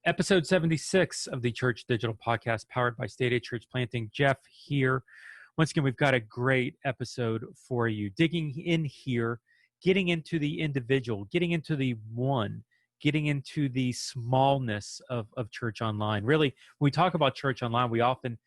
Episode 76 of the Church Digital podcast powered by State Church Planting. Jeff here. Once again, we've got a great episode for you. Digging in here, getting into the individual, getting into the one, getting into the smallness of church online. Really, when we talk about church online, we often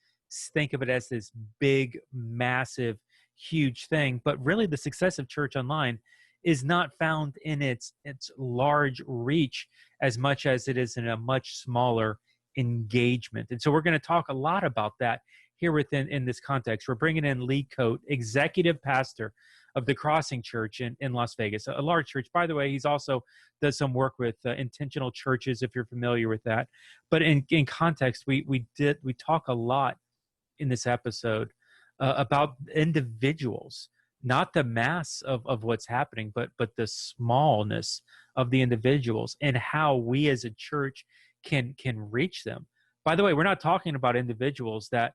think of it as this big, massive, huge thing. But really, the success of church online is not found in its large reach as much as it is in a much smaller engagement. And so we're going to talk a lot about that here in this context. We're bringing in Lee Coate, executive pastor of the Crossing Church in Las Vegas, a large church. By the way, he's also does some work with intentional churches, if you're familiar with that. But in context, we talk a lot in this episode about individuals, not the mass of what's happening, but the smallness of the individuals and how we as a church can reach them. By the way, we're not talking about individuals that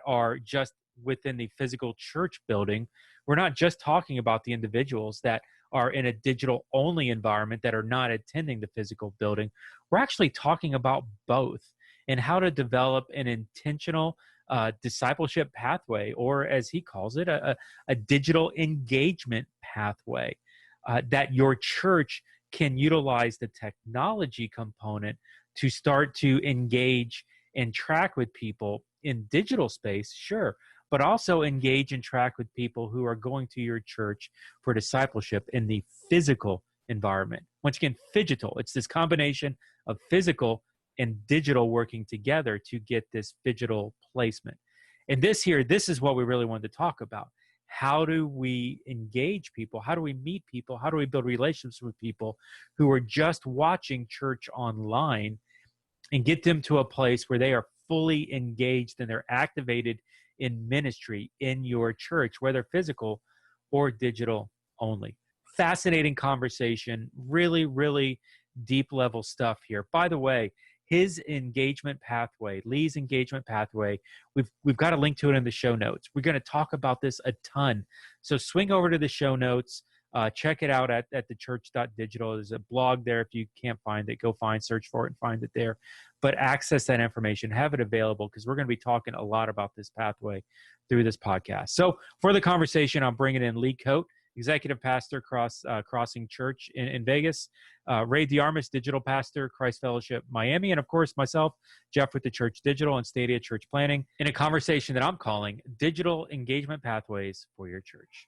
are just within the physical church building. We're not just talking about the individuals that are in a digital only environment that are not attending the physical building. We're actually talking about both and how to develop an intentional discipleship pathway, or as he calls it, a digital engagement pathway that your church can utilize the technology component to start to engage and track with people in digital space, sure, but also engage and track with people who are going to your church for discipleship in the physical environment. Once again, phygital. It's this combination of physical and digital working together to get this phygital placement. And this is what we really wanted to talk about. How do we engage people? How do we meet people? How do we build relationships with people who are just watching church online and get them to a place where they are fully engaged and they're activated in ministry in your church, whether physical or digital only? Fascinating conversation, really, really deep level stuff here. By the way, his engagement pathway, Lee's engagement pathway, we've got a link to it in the show notes. We're going to talk about this a ton. So swing over to the show notes, check it out at thechurch.digital. There's a blog there. If you can't find it, go search for it and find it there. But access that information, have it available, because we're going to be talking a lot about this pathway through this podcast. So for the conversation, I'm bringing in Lee Coate, executive pastor, Crossing Church in Vegas, Ray DiArmas, digital pastor, Christ Fellowship, Miami, and of course myself, Jeff with the Church Digital and Stadia Church Planning, in a conversation that I'm calling Digital Engagement Pathways for Your Church.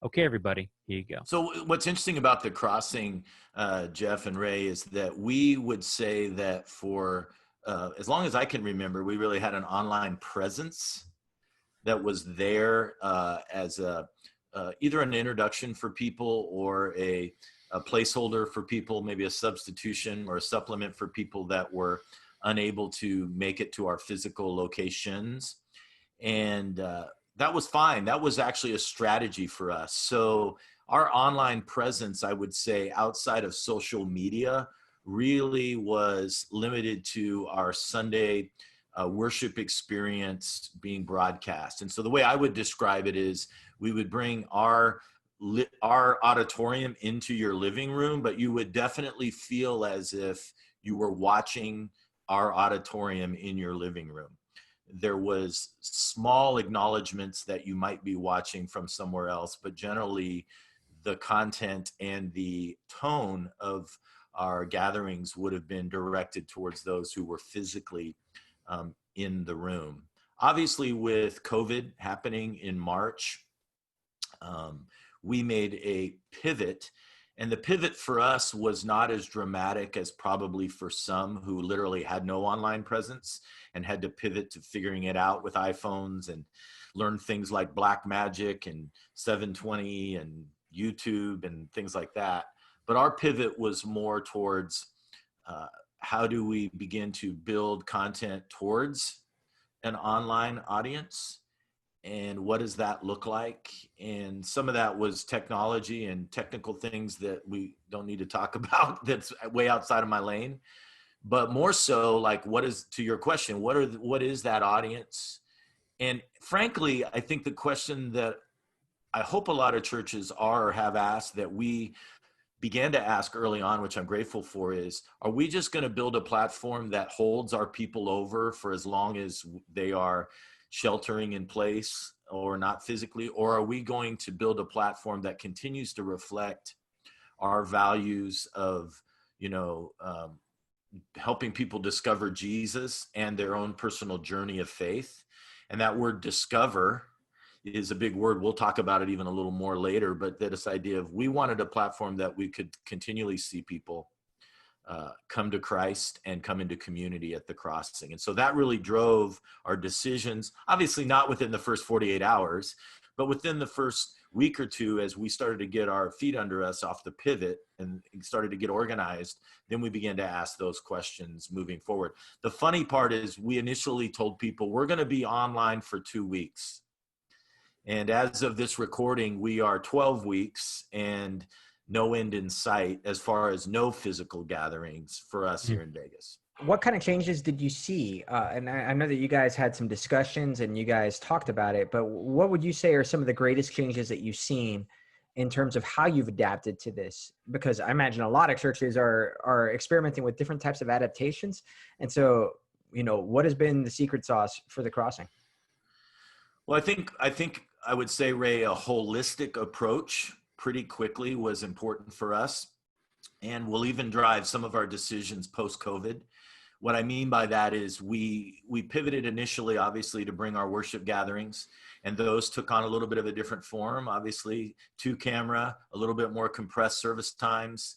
Okay, everybody, here you go. So what's interesting about the Crossing, Jeff and Ray, is that we would say that for as long as I can remember, we really had an online presence that was there as either an introduction for people or a placeholder for people, maybe a substitution or a supplement for people that were unable to make it to our physical locations. And that was fine. That was actually a strategy for us. So our online presence, I would say, outside of social media, really was limited to our Sunday worship experience being broadcast. And so the way I would describe it is we would bring our auditorium into your living room, but you would definitely feel as if you were watching our auditorium in your living room. There was small acknowledgments that you might be watching from somewhere else, but generally the content and the tone of our gatherings would have been directed towards those who were physically in the room. Obviously, with COVID happening in March, we made a pivot, and the pivot for us was not as dramatic as probably for some who literally had no online presence and had to pivot to figuring it out with iPhones and learn things like Black Magic and 720 and YouTube and things like that. But our pivot was more towards how do we begin to build content towards an online audience, and what does that look like? And some of that was technology and technical things that we don't need to talk about that's way outside of my lane. But more so, like, what is, to your question, what is that audience? And frankly, I think the question that I hope a lot of churches are or have asked that we began to ask early on, which I'm grateful for, is, are we just going to build a platform that holds our people over for as long as they are sheltering in place or not physically? Or are we going to build a platform that continues to reflect our values of, helping people discover Jesus and their own personal journey of faith? And that word discover is a big word. We'll talk about it even a little more later, but that this idea of, we wanted a platform that we could continually see people come to Christ and come into community at the crossing. And so that really drove our decisions, obviously not within the first 48 hours, but within the first week or two, as we started to get our feet under us off the pivot and started to get organized, then we began to ask those questions moving forward. The funny part is, we initially told people we're going to be online for 2 weeks. And as of this recording, we are 12 weeks and no end in sight as far as no physical gatherings for us here in Vegas. What kind of changes did you see? And I know that you guys had some discussions and you guys talked about it, but what would you say are some of the greatest changes that you've seen in terms of how you've adapted to this? Because I imagine a lot of churches are experimenting with different types of adaptations. And so, what has been the secret sauce for the crossing? Well, I think I would say, Ray, a holistic approach pretty quickly was important for us, and will even drive some of our decisions post-COVID. What I mean by that is we pivoted initially, obviously, to bring our worship gatherings, and those took on a little bit of a different form, obviously, 2-camera, a little bit more compressed service times,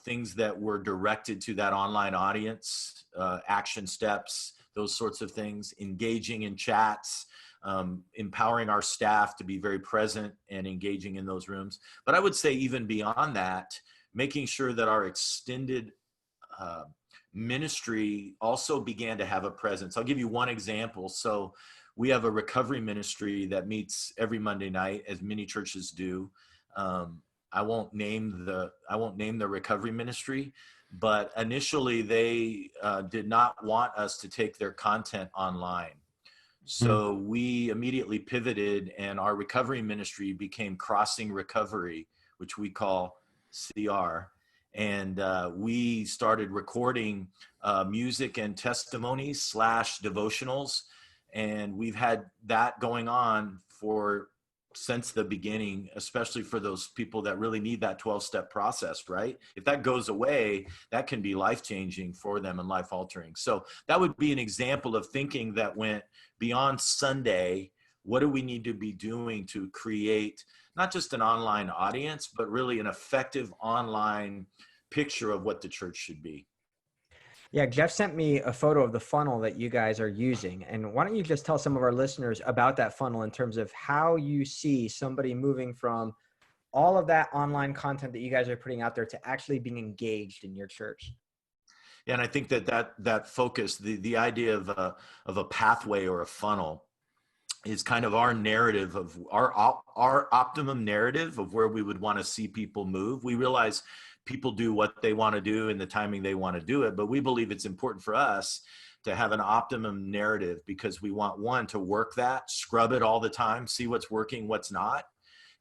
things that were directed to that online audience, action steps, those sorts of things, engaging in chats, empowering our staff to be very present and engaging in those rooms. But I would say even beyond that, making sure that our extended ministry also began to have a presence. I'll give you one example. So we have a recovery ministry that meets every Monday night, as many churches do. I won't name the recovery ministry, but initially they did not want us to take their content online. So we immediately pivoted, and our recovery ministry became Crossing Recovery, which we call CR. And we started recording music and testimonies / devotionals. And we've had that going on since the beginning, especially for those people that really need that 12-step process, right? If that goes away, that can be life-changing for them and life-altering. So that would be an example of thinking that went beyond Sunday. What do we need to be doing to create not just an online audience, but really an effective online picture of what the church should be? Yeah, Jeff sent me a photo of the funnel that you guys are using. And why don't you just tell some of our listeners about that funnel in terms of how you see somebody moving from all of that online content that you guys are putting out there to actually being engaged in your church? Yeah, and I think that focus, the idea of a pathway or a funnel, is kind of our narrative of our optimum narrative of where we would want to see people move. We realize people do what they want to do in the timing they want to do it, but we believe it's important for us to have an optimum narrative, because we want, one, to work that, scrub it all the time, see what's working, what's not,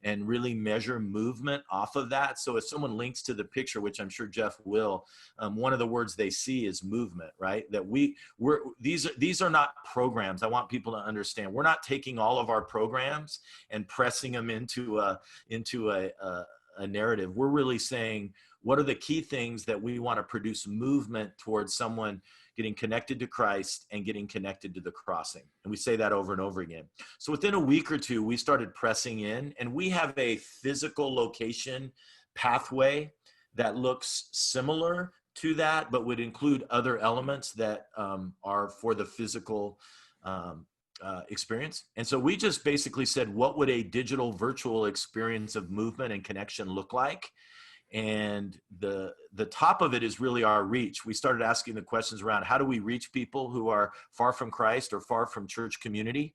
and really measure movement off of that. So if someone links to the picture, which I'm sure Jeff will, one of the words they see is movement, right? That these are not programs. I want people to understand, we're not taking all of our programs and pressing them into a narrative. We're really saying, what are the key things that we want to produce movement towards someone getting connected to Christ and getting connected to the crossing? And we say that over and over again. So within a week or two, we started pressing in, and we have a physical location pathway that looks similar to that, but would include other elements that are for the physical experience. And so we just basically said, what would a digital virtual experience of movement and connection look like? And the top of it is really our reach. We started asking the questions around, how do we reach people who are far from Christ or far from church community,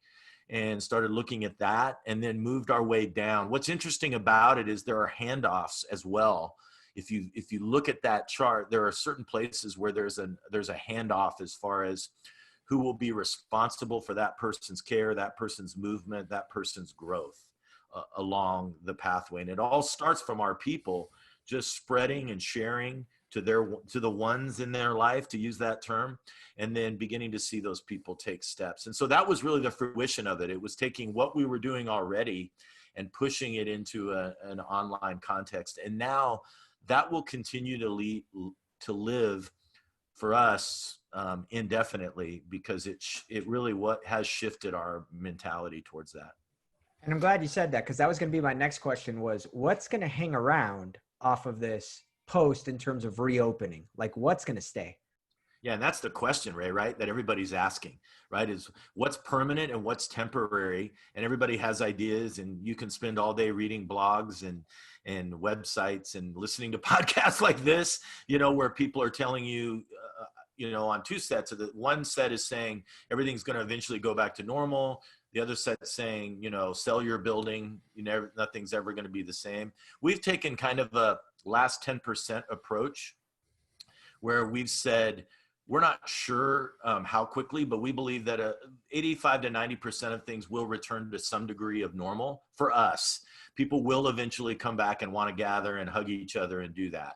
and started looking at that, and then moved our way down. What's interesting about it is there are handoffs as well. If you look at that chart, there are certain places where there's a handoff as far as who will be responsible for that person's care, that person's movement, that person's growth. along the pathway. And it all starts from our people just spreading and sharing to the ones in their life, to use that term, and then beginning to see those people take steps. And so that was really the fruition of it. It was taking what we were doing already and pushing it into an online context. And now that will continue to live for us indefinitely, because it really has shifted our mentality towards that. And I'm glad you said that, because that was going to be my next question, was what's going to hang around off of this post in terms of reopening? Like, what's going to stay? Yeah, and that's the question, Ray, right? That everybody's asking, right? Is what's permanent and what's temporary? And everybody has ideas, and you can spend all day reading blogs and websites and listening to podcasts like this, where people are telling you, on two sets of it. One set is saying everything's going to eventually go back to normal. The other set saying, sell your building, nothing's ever going to be the same. We've taken kind of a last 10% approach, where we've said, we're not sure how quickly, but we believe that 85 to 90% of things will return to some degree of normal for us. People will eventually come back and want to gather and hug each other and do that.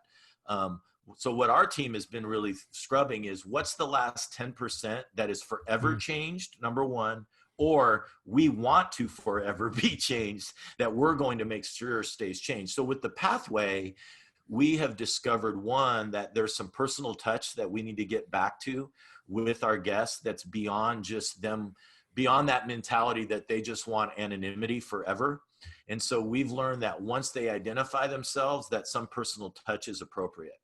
So what our team has been really scrubbing is, what's the last 10% that is forever changed, number one, or we want to forever be changed, that we're going to make sure stays changed. So with the pathway, we have discovered, one, that there's some personal touch that we need to get back to with our guests, that's beyond just them, beyond that mentality that they just want anonymity forever. And so we've learned that once they identify themselves, that some personal touch is appropriate.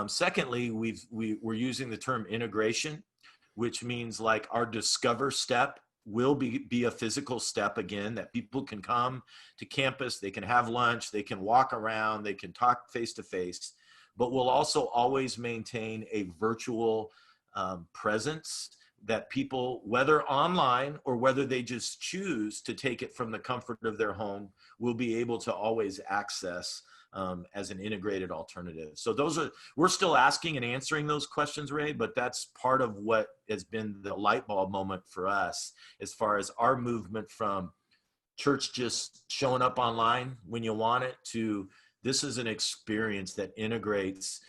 Secondly, we're using the term integration, which means like our discover step will be a physical step again, that people can come to campus, they can have lunch, they can walk around, they can talk face to face, but we'll also always maintain a virtual presence that people, whether online or whether they just choose to take it from the comfort of their home, will be able to always access as an integrated alternative. So we're still asking and answering those questions, Ray, but that's part of what has been the light bulb moment for us, as far as our movement from church just showing up online when you want it, to this is an experience that integrates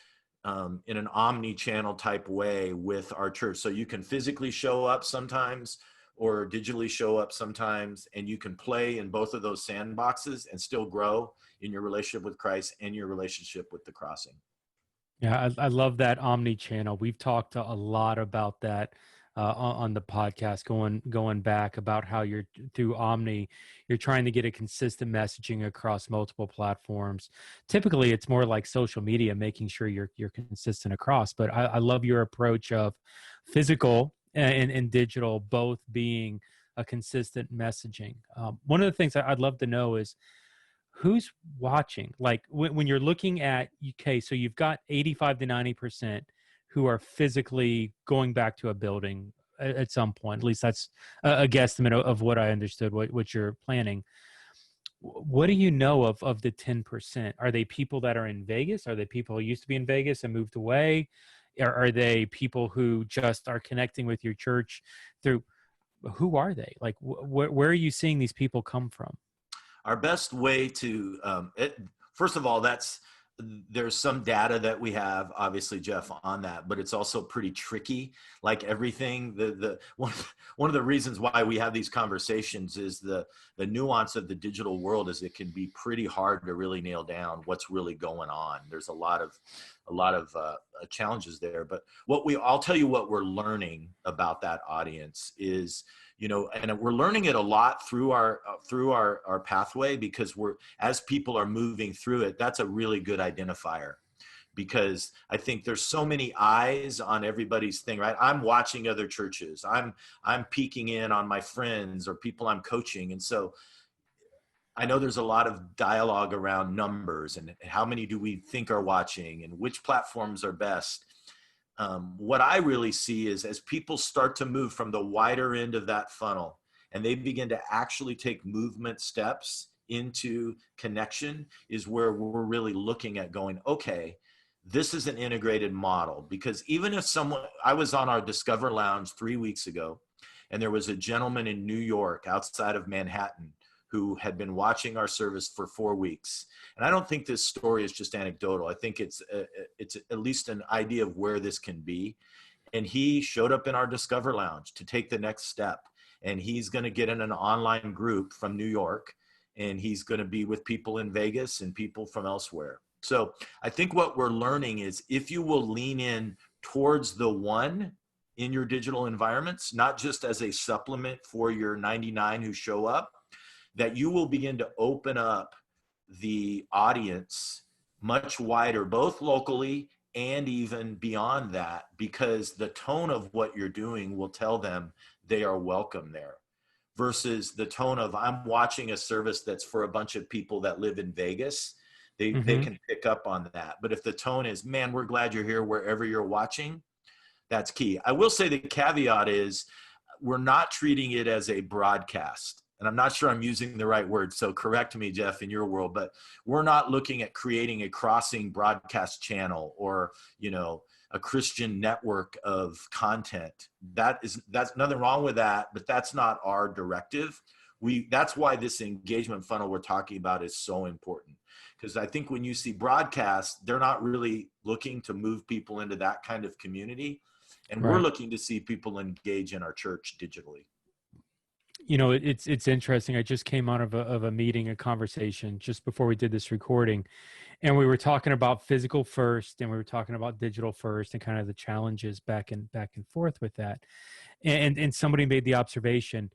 in an omni-channel type way with our church. So you can physically show up sometimes, or digitally show up sometimes, and you can play in both of those sandboxes and still grow in your relationship with Christ and your relationship with the crossing. Yeah, I love that omni-channel. We've talked a lot about that on the podcast, going back, about how you're through Omni, you're trying to get a consistent messaging across multiple platforms. Typically, it's more like social media, making sure you're consistent across. But I love your approach of physical and digital both being a consistent messaging. One of the things I'd love to know is, who's watching? Like when you're looking at UK, so you've got 85 to 90% who are physically going back to a building at some point. At least that's a guesstimate of what I understood, what you're planning. What do you know of the 10%? Are they people that are in Vegas? Are they people who used to be in Vegas and moved away? Are they people who just are connecting with your church through? Who are they? Like, where are you seeing these people come from? Our best way to, first of all, there's some data that we have, obviously, Jeff, on that, but it's also pretty tricky. Like everything, one of the reasons why we have these conversations is the nuance of the digital world is it can be pretty hard to really nail down what's really going on. There's a lot of challenges there, but I'll tell you what we're learning about that audience is, and we're learning it a lot through our pathway, because as people are moving through it, that's a really good identifier, because I think there's so many eyes on everybody's thing, right? I'm watching other churches. I'm peeking in on my friends or people I'm coaching. And so I know there's a lot of dialogue around numbers and how many do we think are watching and which platforms are best. What I really see is, as people start to move from the wider end of that funnel and they begin to actually take movement steps into connection, is where we're really looking at going, okay, this is an integrated model. Because even if I was on our Discover Lounge 3 weeks ago, and there was a gentleman in New York outside of Manhattan who had been watching our service for 4 weeks. And I don't think this story is just anecdotal. I think it's at least an idea of where this can be. And he showed up in our Discover Lounge to take the next step. And he's going to get in an online group from New York, and he's going to be with people in Vegas and people from elsewhere. So I think what we're learning is if you will lean in towards the one in your digital environments, not just as a supplement for your 99 who show up, that you will begin to open up the audience much wider, both locally and even beyond that, because the tone of what you're doing will tell them they are welcome there, versus the tone of I'm watching a service that's for a bunch of people that live in Vegas. They can pick up on that. But if the tone is, man, we're glad you're here wherever you're watching, that's key. I will say the caveat is we're not treating it as a broadcast. And I'm not sure I'm using the right word, so correct me, Jeff, in your world, but we're not looking at creating a crossing broadcast channel or, a Christian network of content. That's nothing wrong with that, but that's not our directive. That's why this engagement funnel we're talking about is so important. Because I think when you see broadcast, they're not really looking to move people into that kind of community. And we're looking to see people engage in our church digitally. It's interesting. I just came out of a meeting, a conversation just before we did this recording, and we were talking about physical first, and we were talking about digital first, and kind of the challenges back and forth with that. And somebody made the observation,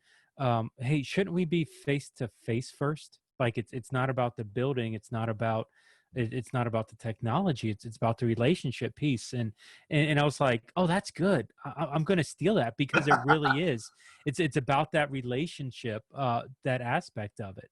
hey, shouldn't we be face to face first? Like it's not about the building, it's not about the technology, it's about the relationship piece. And I was like, oh, that's good. I'm going to steal that, because it really is. It's about that relationship, that aspect of it.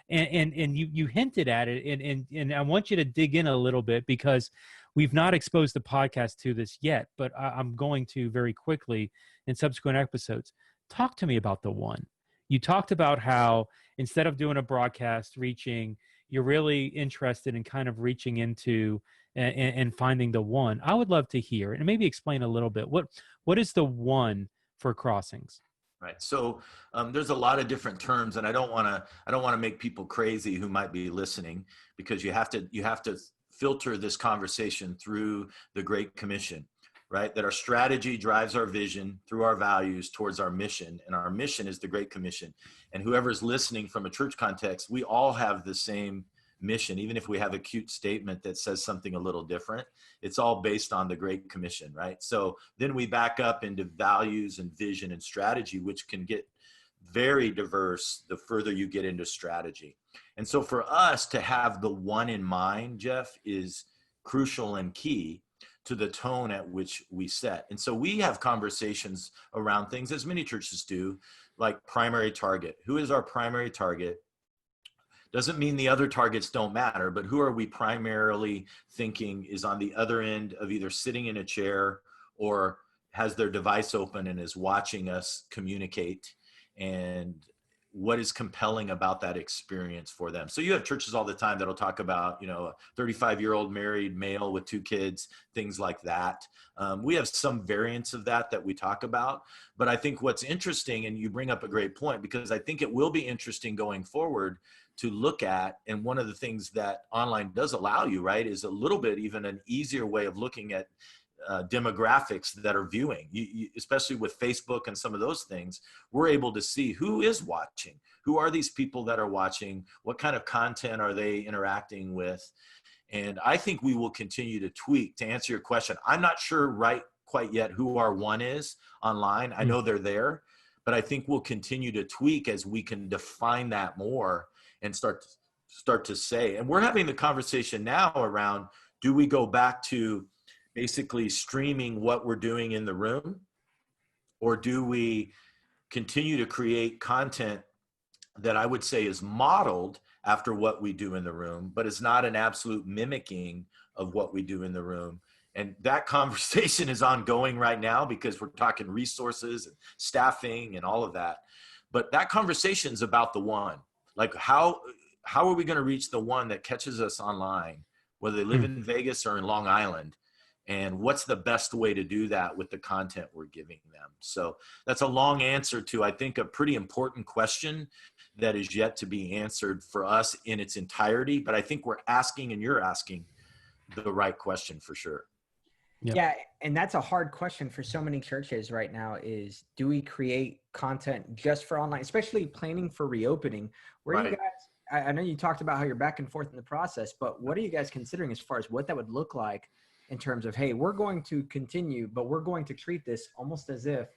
And you hinted at it, and I want you to dig in a little bit, because we've not exposed the podcast to this yet, but I'm going to very quickly in subsequent episodes. Talk to me about the one. You talked about how instead of doing a broadcast you're really interested in kind of reaching into and finding the one. I would love to hear, and maybe explain a little bit, what is the one for Crossings? Right. So there's a lot of different terms, and I don't want to make people crazy who might be listening, because you have to filter this conversation through the Great Commission, right? That our strategy drives our vision through our values towards our mission, and our mission is the Great Commission. And whoever's listening from a church context, we all have the same mission, even if we have a cute statement that says something a little different. It's all based on the Great Commission, right? So then we back up into values and vision and strategy, which can get very diverse the further you get into strategy. And so for us to have the one in mind, Jeff, is crucial and key to the tone at which we set. And so we have conversations around things, as many churches do, like primary target. Who is our primary target? Doesn't mean the other targets don't matter, but who are we primarily thinking is on the other end of either sitting in a chair or has their device open and is watching us communicate, and what is compelling about that experience for them. So you have churches all the time that'll talk about, a 35-year-old married male with 2 kids, things like that. We have some variants of that we talk about, but I think what's interesting, and you bring up a great point, because I think it will be interesting going forward to look at, and one of the things that online does allow you, right, is a little bit even an easier way of looking at demographics that are viewing, especially with Facebook and some of those things. We're able to see who is watching, who are these people that are watching, what kind of content are they interacting with. And I think we will continue to tweak. To answer your question, I'm not sure quite yet who our one is online. I know they're there, but I think we'll continue to tweak as we can define that more and start to say. And we're having the conversation now around, do we go back to basically streaming what we're doing in the room, or do we continue to create content that I would say is modeled after what we do in the room, but it's not an absolute mimicking of what we do in the room? And that conversation is ongoing right now, because we're talking resources and staffing and all of that. But that conversation is about the one. Like how are we going to reach the one that catches us online, whether they live in Vegas or in Long Island, and what's the best way to do that with the content we're giving them. So that's a long answer to, I think, a pretty important question that is yet to be answered for us in its entirety. But I think we're asking, and you're asking the right question for sure. Yep. Yeah. And that's a hard question for so many churches right now is, do we create content just for online, especially planning for reopening? Where Right. you guys, I know you talked about how you're back and forth in the process, but what are you guys considering as far as what that would look like in terms of, hey, we're going to continue, but we're going to treat this almost as if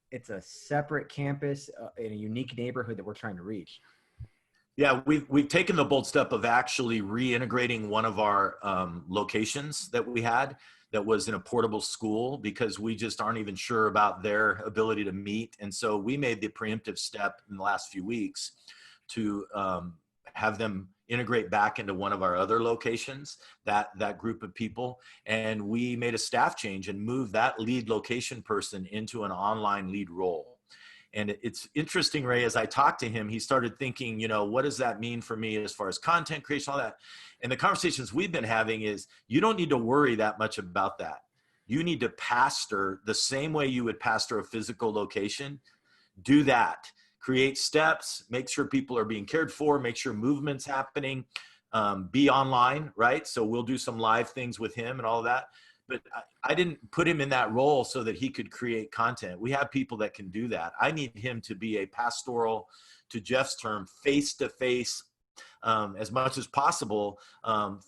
it's a separate campus in a unique neighborhood that we're trying to reach? Yeah, we've taken the bold step of actually reintegrating one of our locations that we had that was in a portable school, because we just aren't even sure about their ability to meet. And so we made the preemptive step in the last few weeks to have them integrate back into one of our other locations, that group of people. And we made a staff change and moved that lead location person into an online lead role. And it's interesting, Ray, as I talked to him, he started thinking, you know, what does that mean for me as far as content creation, all that? And the conversations we've been having is, you don't need to worry that much about that. You need to pastor the same way you would pastor a physical location. Do that. Create steps, make sure people are being cared for, make sure movement's happening, be online, right? So we'll do some live things with him and all of that. But I didn't put him in that role so that he could create content. We have people that can do that. I need him to be a pastoral, to Jeff's term, face-to-face, as much as possible,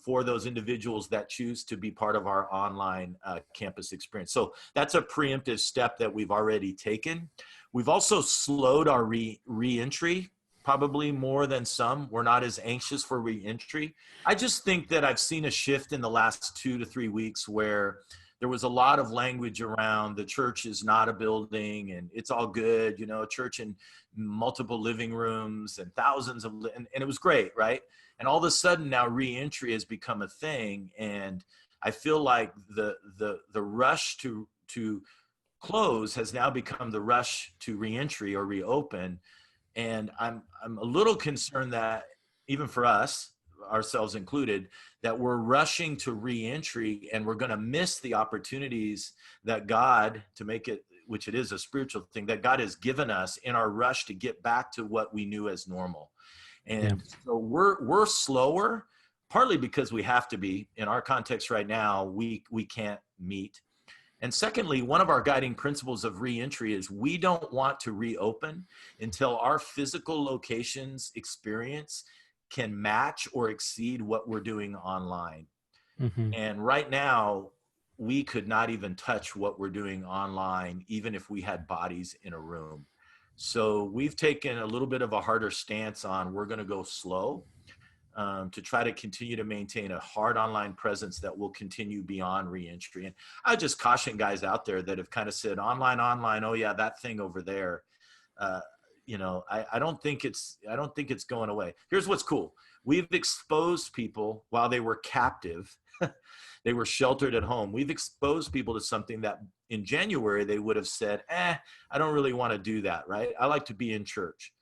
for those individuals that choose to be part of our online campus experience. So that's a preemptive step that we've already taken. We've also slowed our re-entry, probably more than some. We're not as anxious for re-entry. I just think that I've seen a shift in the last 2 to 3 weeks where there was a lot of language around the church is not a building and it's all good, you know, a church in multiple living rooms and thousands of, and it was great, right? And all of a sudden now re-entry has become a thing. And I feel like the rush to close has now become the rush to re-entry or reopen. And I'm a little concerned that even for us, ourselves included, that we're rushing to re-entry and we're going to miss the opportunities that God, to make it, which it is a spiritual thing, that God has given us in our rush to get back to what we knew as normal. And so we're slower, partly because we have to be. In our context right now, we can't meet. And secondly, one of our guiding principles of re-entry is we don't want to reopen until our physical locations experience can match or exceed what we're doing online. Mm-hmm. And right now, we could not even touch what we're doing online, even if we had bodies in a room. So we've taken a little bit of a harder stance on, we're going to go slow. To try to continue to maintain a hard online presence that will continue beyond reentry. And I just caution guys out there that have kind of said online, oh yeah, that thing over there. You know, I don't think it's going away. Here's what's cool. We've exposed people while they were captive. They were sheltered at home. We've exposed people to something that in January they would have said, I don't really want to do that, right? I like to be in church.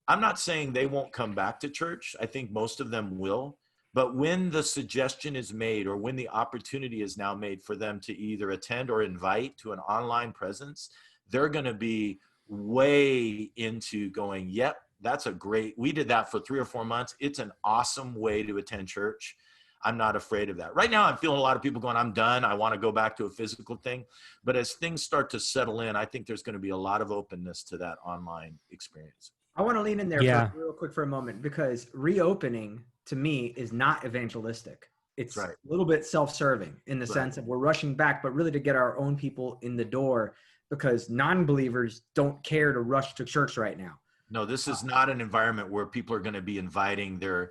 I'm not saying they won't come back to church. I think most of them will. But when the suggestion is made, or when the opportunity is now made for them to either attend or invite to an online presence, they're going to be way into going, yep, that's a great, we did that for 3 or 4 months. It's an awesome way to attend church. I'm not afraid of that. Right now, I'm feeling a lot of people going, I'm done. I want to go back to a physical thing. But as things start to settle in, I think there's going to be a lot of openness to that online experience. I want to lean in there real quick for a moment, because reopening to me is not evangelistic. It's a little bit self-serving in the sense of we're rushing back, but really to get our own people in the door, because non-believers don't care to rush to church right now. No, this is not an environment where people are going to be inviting their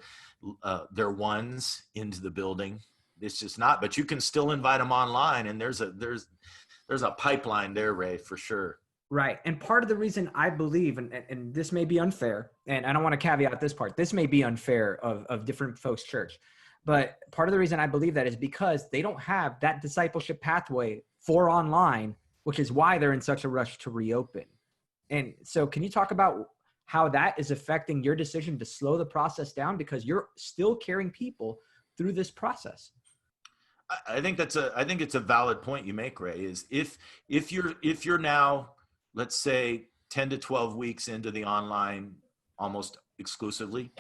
ones into the building. It's just not, but you can still invite them online, and there's a pipeline there, Ray, for sure. Right. And part of the reason I believe, and this may be unfair, and I don't want to caveat this part, this may be unfair of different folks' church, but part of the reason I believe that is because they don't have that discipleship pathway for online, which is why they're in such a rush to reopen. And so can you talk about how that is affecting your decision to slow the process down, because you're still carrying people through this process? I think it's a valid point you make, Ray, is if you're now, let's say 10 to 12 weeks into the online almost exclusively,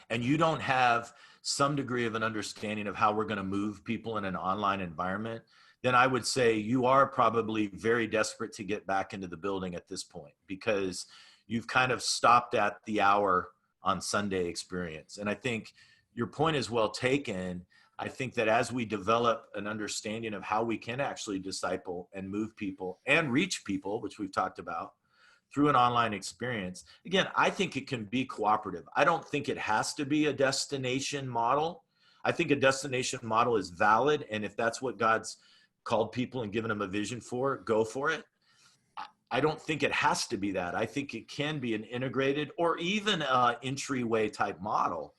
and you don't have some degree of an understanding of how we're going to move people in an online environment, then I would say you are probably very desperate to get back into the building at this point, because you've kind of stopped at the hour on Sunday experience. And I think your point is well taken. I think that as we develop an understanding of how we can actually disciple and move people and reach people, which we've talked about, through an online experience, again, I think it can be cooperative. I don't think it has to be a destination model. I think a destination model is valid. And if that's what God's called people and given them a vision for, go for it. I don't think it has to be that. I think it can be an integrated or even an entryway type model,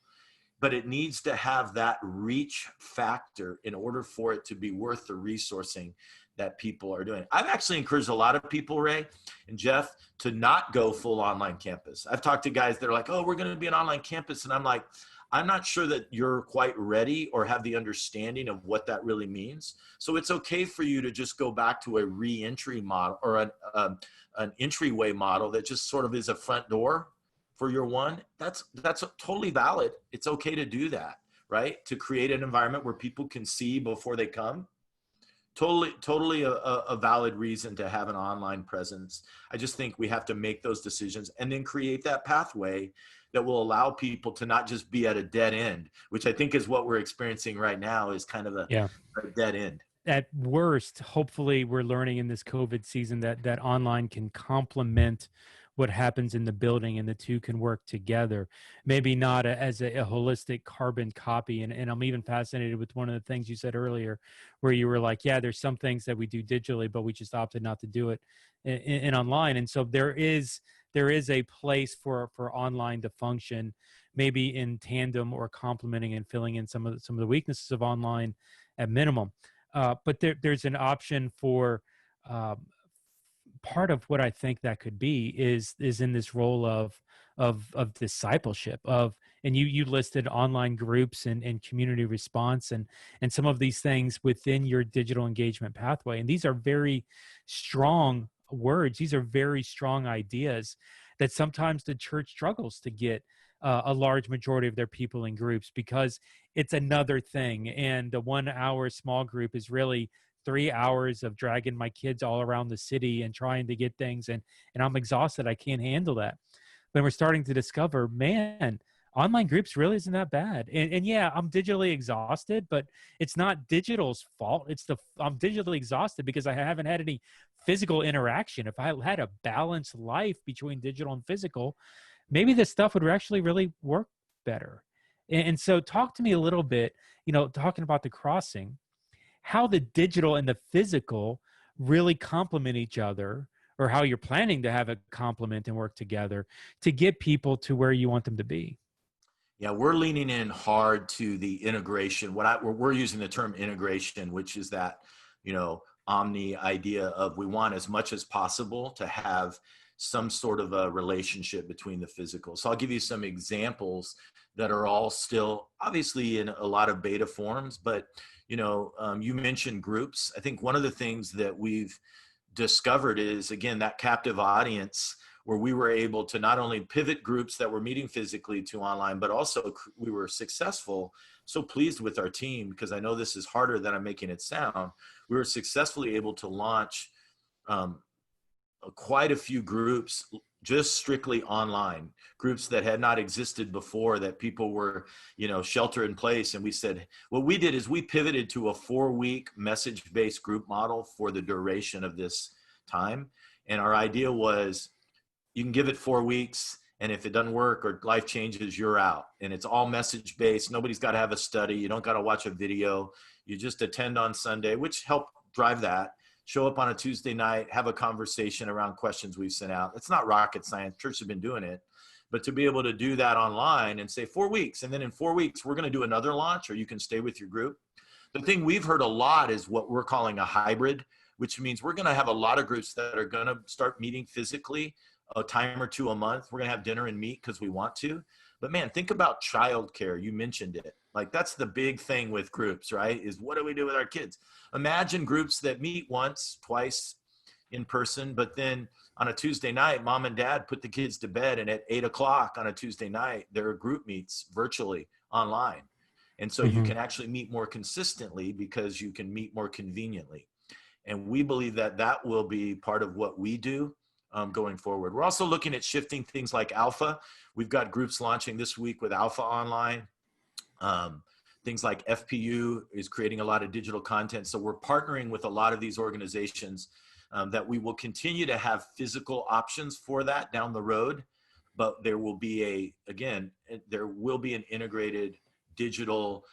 but it needs to have that reach factor in order for it to be worth the resourcing that people are doing. I've actually encouraged a lot of people, Ray and Jeff, to not go full online campus. I've talked to guys that are like, oh, we're going to be an online campus. And I'm like, I'm not sure that you're quite ready or have the understanding of what that really means. So it's okay for you to just go back to a re-entry model or an entryway model that just sort of is a front door for your one. That's totally valid. It's okay to do that, right? To create an environment where people can see before they come. Totally a valid reason to have an online presence. I just think we have to make those decisions and then create that pathway that will allow people to not just be at a dead end, which I think is what we're experiencing right now, is kind of a dead end. At worst, hopefully we're learning in this COVID season that online can complement what happens in the building, and the two can work together. Maybe not as a holistic carbon copy. And I'm even fascinated with one of the things you said earlier, where you were like, yeah, there's some things that we do digitally, but we just opted not to do it in online. And so there is a place for online to function, maybe in tandem or complementing and filling in some of the weaknesses of online at minimum. But there's an option for part of what I think that could be is in this role of discipleship and you listed online groups and community response and some of these things within your digital engagement pathway. And these are very strong words. These are very strong ideas that sometimes the church struggles to get a large majority of their people in groups, because it's another thing. And the 1 hour small group is really 3 hours of dragging my kids all around the city and trying to get things. And I'm exhausted. I can't handle that. But we're starting to discover, man, online groups really isn't that bad. And yeah, I'm digitally exhausted, but it's not digital's fault. I'm digitally exhausted because I haven't had any physical interaction. If I had a balanced life between digital and physical, maybe this stuff would actually really work better. And so talk to me a little bit, talking about the crossing, how the digital and the physical really complement each other, or how you're planning to have it complement and work together to get people to where you want them to be. Yeah, we're leaning in hard to the integration. We're using the term integration, which is that, omni idea of, we want as much as possible to have some sort of a relationship between the physical. So I'll give you some examples that are all still obviously in a lot of beta forms, but you mentioned groups. I think one of the things that we've discovered is, again, that captive audience, where we were able to not only pivot groups that were meeting physically to online, but also we were successful. So pleased with our team, because I know this is harder than I'm making it sound. We were successfully able to launch quite a few groups just strictly online, groups that had not existed before, that people were, shelter in place. And we said, what we did is we pivoted to a 4-week message-based group model for the duration of this time. And our idea was, you can give it 4 weeks, and if it doesn't work or life changes, you're out. And it's all message-based. Nobody's got to have a study. You don't got to watch a video. You just attend on Sunday, which helped drive that. Show up on a Tuesday night, have a conversation around questions we've sent out. It's not rocket science. Church has been doing it. But to be able to do that online and say 4 weeks, and then in 4 weeks, we're going to do another launch, or you can stay with your group. The thing we've heard a lot is what we're calling a hybrid, which means we're going to have a lot of groups that are going to start meeting physically a time or two a month. We're going to have dinner and meet because we want to. But man, think about childcare. You mentioned it. Like that's the big thing with groups, right? Is what do we do with our kids? Imagine groups that meet once, twice in person, but then on a Tuesday night, mom and dad put the kids to bed, and at 8 o'clock on a Tuesday night, there are group meets virtually online. And so you Mm-hmm. can actually meet more consistently because you can meet more conveniently. And we believe that that will be part of what we do going forward. We're also looking at shifting things like Alpha. We've got groups launching this week with Alpha Online. Things like FPU is creating a lot of digital content. So we're partnering with a lot of these organizations that we will continue to have physical options for that down the road. But there will be there will be an integrated digital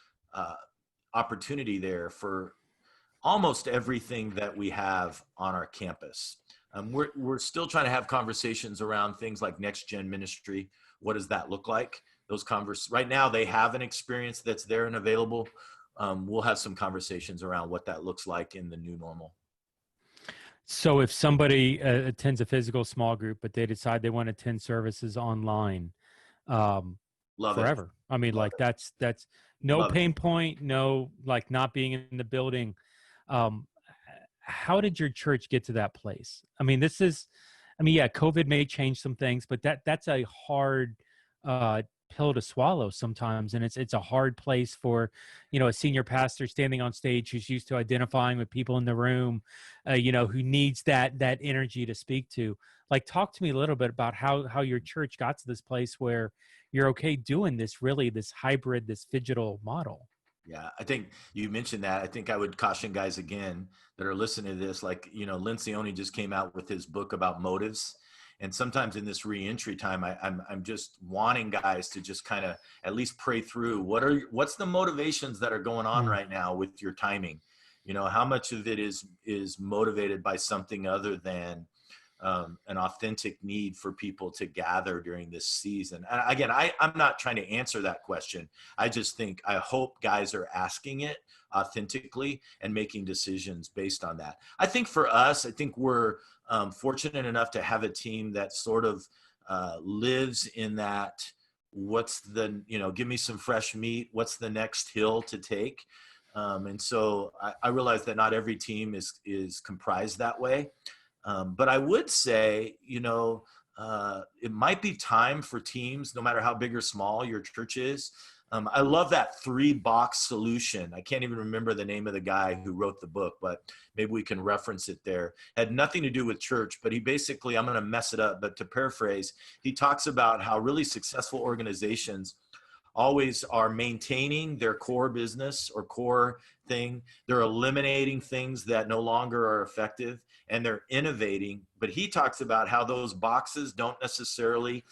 opportunity there for almost everything that we have on our campus. We're still trying to have conversations around things like next gen ministry. What does that look like? Right now they have an experience that's there and available. We'll have some conversations around what that looks like in the new normal. So if somebody attends a physical small group, but they decide they want to attend services online, Love forever. it. I mean, Love like it. that's no Love pain point, no, like not being in the building. How did your church get to that place? I mean, yeah, COVID may change some things, but that's a hard pill to swallow sometimes. And it's a hard place for, a senior pastor standing on stage who's used to identifying with people in the room, who needs that energy to speak to. Like, talk to me a little bit about how your church got to this place where you're okay doing this hybrid, this digital model. Yeah, I think you mentioned that. I think I would caution guys again that are listening to this, like, Lencioni just came out with his book about motives. And sometimes in this reentry time, I'm just wanting guys to just kind of at least pray through what's the motivations that are going on right now with your timing. How much of it is motivated by something other than an authentic need for people to gather during this season. And again, I'm not trying to answer that question. I hope guys are asking it authentically and making decisions based on that. I think for us, we're fortunate enough to have a team that sort of lives in that, give me some fresh meat. What's the next hill to take? And so I realize that not every team is comprised that way. But I would say, it might be time for teams, no matter how big or small your church is. I love that 3-box solution. I can't even remember the name of the guy who wrote the book, but maybe we can reference it there. Had nothing to do with church, but he basically, I'm going to mess it up, but to paraphrase, he talks about how really successful organizations always are maintaining their core business or core thing. They're eliminating things that no longer are effective, and they're innovating. But he talks about how those boxes don't necessarily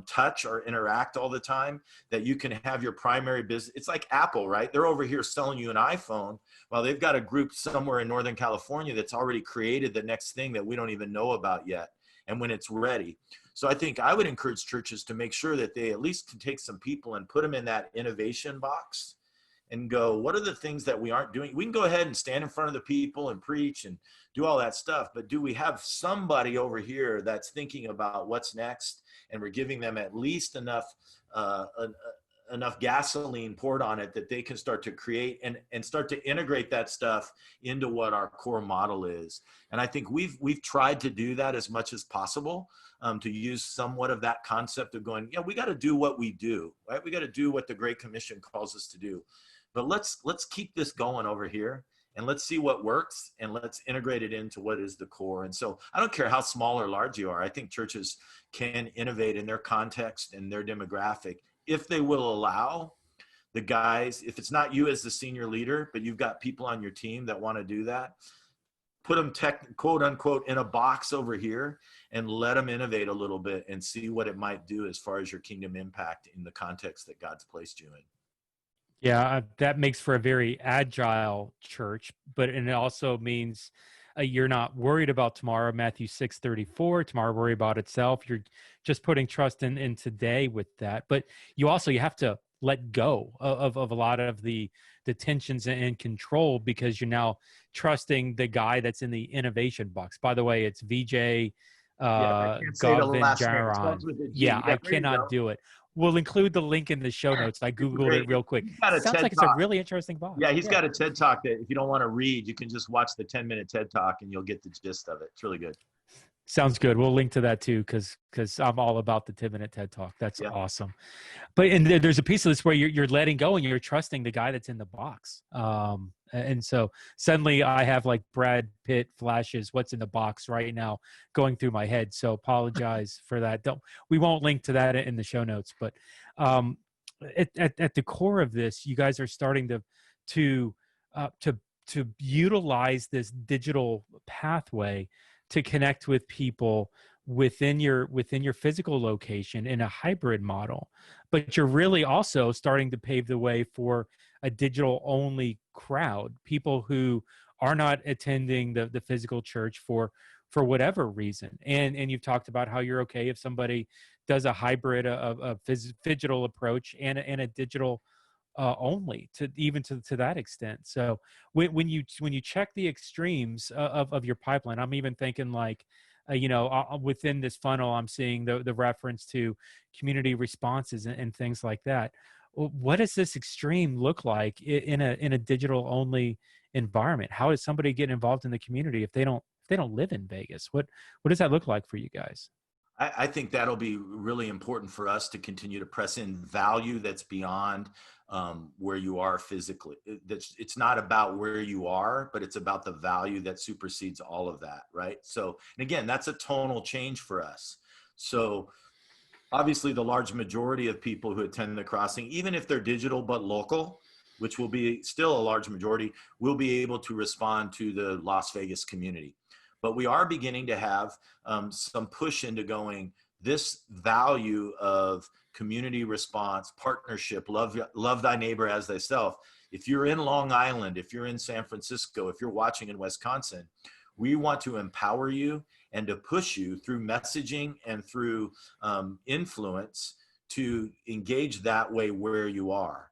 touch or interact all the time, that you can have your primary business. It's like Apple, right? They're over here selling you an iPhone while they've got a group somewhere in Northern California that's already created the next thing that we don't even know about yet, and when it's ready. So I think I would encourage churches to make sure that they at least can take some people and put them in that innovation box and go, what are the things that we aren't doing? We can go ahead and stand in front of the people and preach and do all that stuff, but do we have somebody over here that's thinking about what's next, and we're giving them at least enough gasoline poured on it that they can start to create and start to integrate that stuff into what our core model is. And I think we've tried to do that as much as possible, to use somewhat of that concept of going, we got to do what we do, right? We got to do what the Great Commission calls us to do. But let's keep this going over here, and let's see what works, and let's integrate it into what is the core. And so I don't care how small or large you are. I think churches can innovate in their context and their demographic if they will allow the guys, if it's not you as the senior leader, but you've got people on your team that want to do that, put them quote unquote in a box over here and let them innovate a little bit and see what it might do as far as your kingdom impact in the context that God's placed you in. Yeah, that makes for a very agile church, but it also means you're not worried about tomorrow. Matthew 6:34, tomorrow worry about itself. You're just putting trust in today with that. But you have to let go of a lot of the tensions and control, because you're now trusting the guy that's in the innovation box. By the way, it's VJ I can't say the last name. It starts with a G. Yeah, I cannot do it. we'll include the link in the show notes. I Googled it real quick. He's got a Sounds TED like it's a Talk. really interesting box. Yeah, he's got a TED Talk that if you don't want to read, you can just watch the 10-minute TED Talk and you'll get the gist of it. It's really good. Sounds good. We'll link to that too, because I'm all about the 10-minute TED Talk. That's awesome. But and there's a piece of this where you're letting go and you're trusting the guy that's in the box. And so suddenly I have like Brad Pitt flashes, what's in the box right now, going through my head. So apologize for that. We won't link to that in the show notes. But at the core of this, you guys are starting to utilize this digital pathway to connect with people within your physical location in a hybrid model, but you're really also starting to pave the way for a digital only crowd, people who are not attending the physical church for whatever reason. And you've talked about how you're okay if somebody does a hybrid of digital approach and a digital only to that extent. So when you check the extremes of your pipeline, I'm even thinking like, within this funnel, I'm seeing the reference to community responses and things like that. What does this extreme look like in a digital only environment? How does somebody get involved in the community if they don't live in Vegas? What does that look like for you guys? I think that'll be really important for us to continue to press in value that's beyond where you are physically. It's not about where you are, but it's about the value that supersedes all of that, right? So, and again, that's a tonal change for us. So obviously the large majority of people who attend the crossing, even if they're digital but local, which will be still a large majority, will be able to respond to the Las Vegas community. But we are beginning to have some push into going, this value of community response, partnership, love thy neighbor as thyself. If you're in Long Island, if you're in San Francisco, if you're watching in Wisconsin, we want to empower you and to push you through messaging and through influence to engage that way where you are.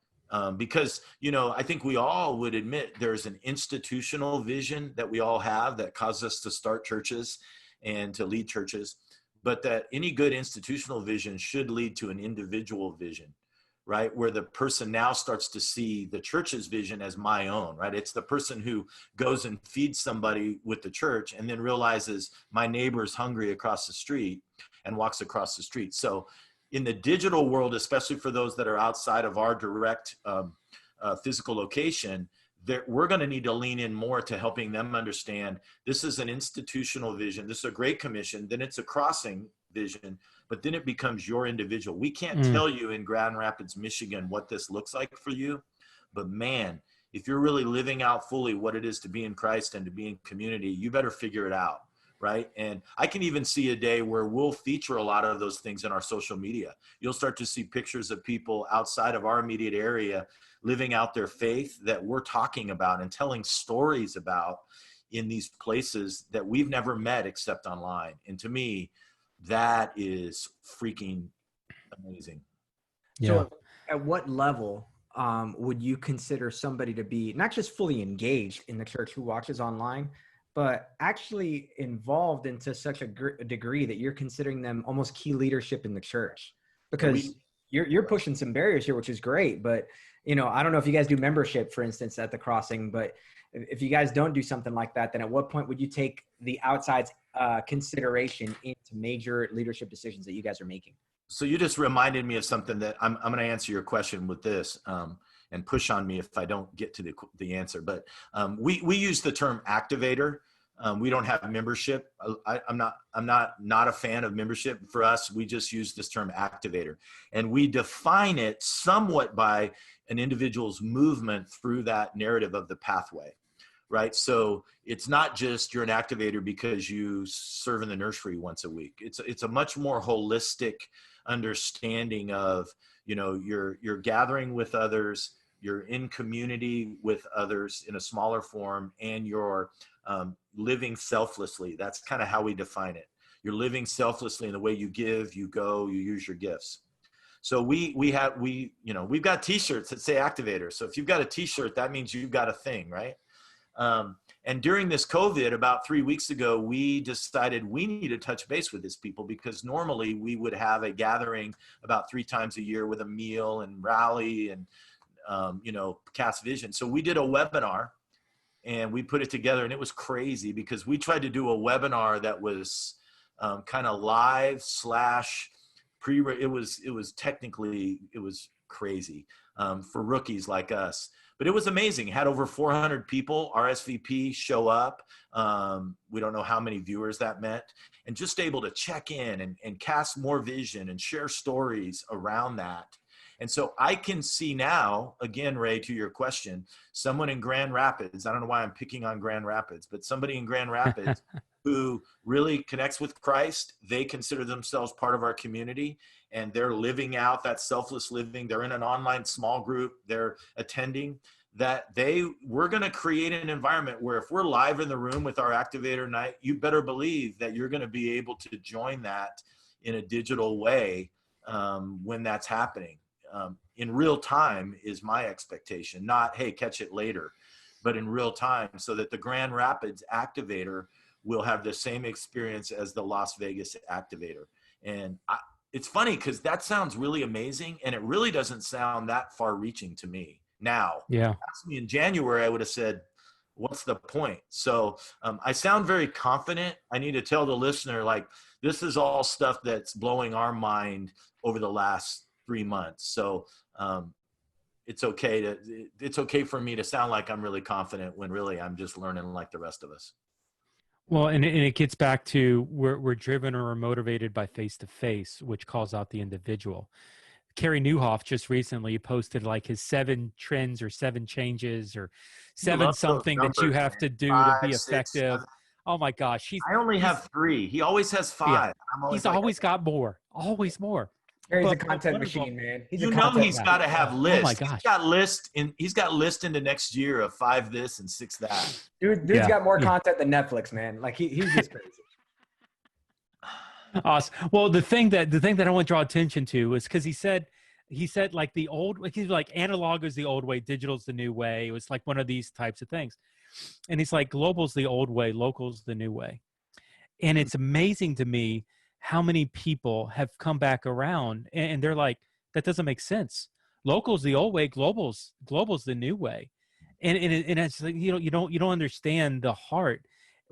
Because, I think we all would admit there's an institutional vision that we all have that caused us to start churches and to lead churches, but that any good institutional vision should lead to an individual vision, right? Where the person now starts to see the church's vision as my own, right? It's the person who goes and feeds somebody with the church and then realizes my neighbor's hungry across the street and walks across the street. So in the digital world, especially for those that are outside of our direct physical location, we're going to need to lean in more to helping them understand this is an institutional vision. This is a great commission. Then it's a crossing vision, but then it becomes your individual. We can't tell you in Grand Rapids, Michigan, what this looks like for you. But man, if you're really living out fully what it is to be in Christ and to be in community, you better figure it out. Right. And I can even see a day where we'll feature a lot of those things in our social media. You'll start to see pictures of people outside of our immediate area living out their faith that we're talking about and telling stories about in these places that we've never met except online. And to me, that is freaking amazing. Yeah. So at what level would you consider somebody to be not just fully engaged in the church who watches online, but actually involved into such a degree that you're considering them almost key leadership in the church? Because you're pushing some barriers here, which is great. But, I don't know if you guys do membership, for instance, at the crossing, but if you guys don't do something like that, then at what point would you take the outside consideration into major leadership decisions that you guys are making? So you just reminded me of something that I'm going to answer your question with this. And push on me if I don't get to the answer. But we use the term activator. We don't have membership. I'm not a fan of membership. For us, we just use this term activator. And we define it somewhat by an individual's movement through that narrative of the pathway, right? So it's not just you're an activator because you serve in the nursery once a week. It's a much more holistic understanding of, you're gathering with others, you're in community with others in a smaller form, and you're living selflessly. That's kind of how we define it. You're living selflessly in the way you give, you go, you use your gifts. So we've got t-shirts that say Activator. So if you've got a t-shirt, that means you've got a thing, right? And during this COVID, about 3 weeks ago, we decided we need to touch base with these people, because normally we would have a gathering about 3 times a year with a meal and rally and, cast vision. So we did a webinar and we put it together, and it was crazy because we tried to do a webinar that was kind of live / pre. It was crazy for rookies like us. But it was amazing. It had over 400 people RSVP show up. We don't know how many viewers that meant. And just able to check in and cast more vision and share stories around that. And so I can see now, again, Ray, to your question, someone in Grand Rapids, I don't know why I'm picking on Grand Rapids, but somebody in Grand Rapids who really connects with Christ, they consider themselves part of our community, and they're living out that selfless living. They're in an online small group. They're attending that. We're going to create an environment where if we're live in the room with our Activator night, you better believe that you're going to be able to join that in a digital way when that's happening. In real time is my expectation, not, hey, catch it later, but in real time, so that the Grand Rapids Activator will have the same experience as the Las Vegas Activator. And it's funny because that sounds really amazing, and it really doesn't sound that far reaching to me now. Yeah. Asked me in January, I would have said, what's the point? So I sound very confident. I need to tell the listener, like, this is all stuff that's blowing our mind over the last 3 months. So it's okay for me to sound like I'm really confident when really I'm just learning like the rest of us. Well, and it gets back to we're driven or motivated by face-to-face, which calls out the individual. Carey Nieuwhof just recently posted like his 7 trends or 7 changes or 7 something numbers, that you have to do 5, to be effective. 6, oh my gosh. I only have 3. He always has 5. Yeah, he's always got more, always more. He's a content machine, man. He's got to have lists. Oh my gosh. He's got list into next year of 5 this and 6 that. Dude's got more content than Netflix, man. Like he's just crazy. Awesome. Well, the thing that I want to draw attention to is because he said like he's like analog is the old way, digital's the new way. It was like one of these types of things. And he's like global's the old way, local's the new way. And it's amazing to me how many people have come back around and they're like, that doesn't make sense. Local's the old way, global's the new way. And it's like, you don't understand the heart.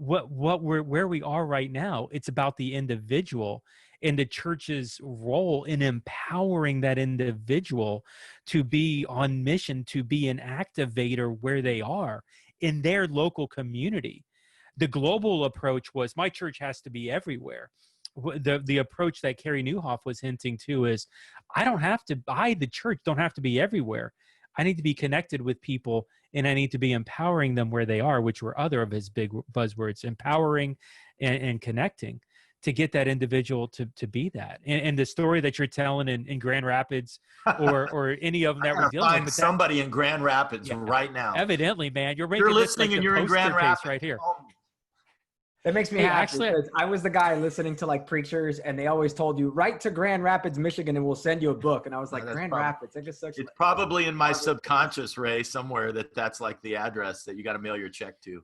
Where we are right now, it's about the individual and the church's role in empowering that individual to be on mission, to be an activator where they are in their local community. The global approach was my church has to be everywhere. The approach that Carey Nieuwhof was hinting to is the church don't have to be everywhere. I need to be connected with people and I need to be empowering them where they are, which were other of his big buzzwords, empowering and connecting to get that individual to be that. And the story that you're telling in Grand Rapids or any of them that we're dealing with. Somebody in Grand Rapids right now. Evidently, man, you're listening and you're in Grand Rapids right here. That makes me happy because I was the guy listening to like preachers and they always told you, write to Grand Rapids, Michigan, and we'll send you a book. And I was like, Grand Rapids, that just sucks. It's probably in my subconscious, Ray, somewhere that's like the address that you got to mail your check to.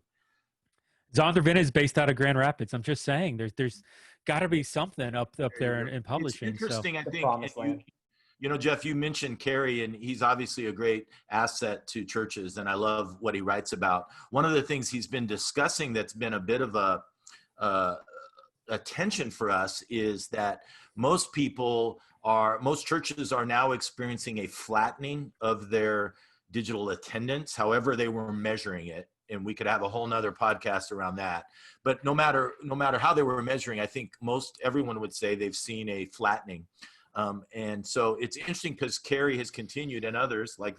Zondervan is based out of Grand Rapids. I'm just saying there's got to be something up there in publishing. It's interesting, so. I think. Jeff, you mentioned Carey, and he's obviously a great asset to churches, and I love what he writes about. One of the things he's been discussing that's been a bit of a tension for us is that most churches are now experiencing a flattening of their digital attendance, however they were measuring it. And we could have a whole nother podcast around that. But no matter how they were measuring, I think everyone would say they've seen a flattening. And so it's interesting because Carey has continued, and others like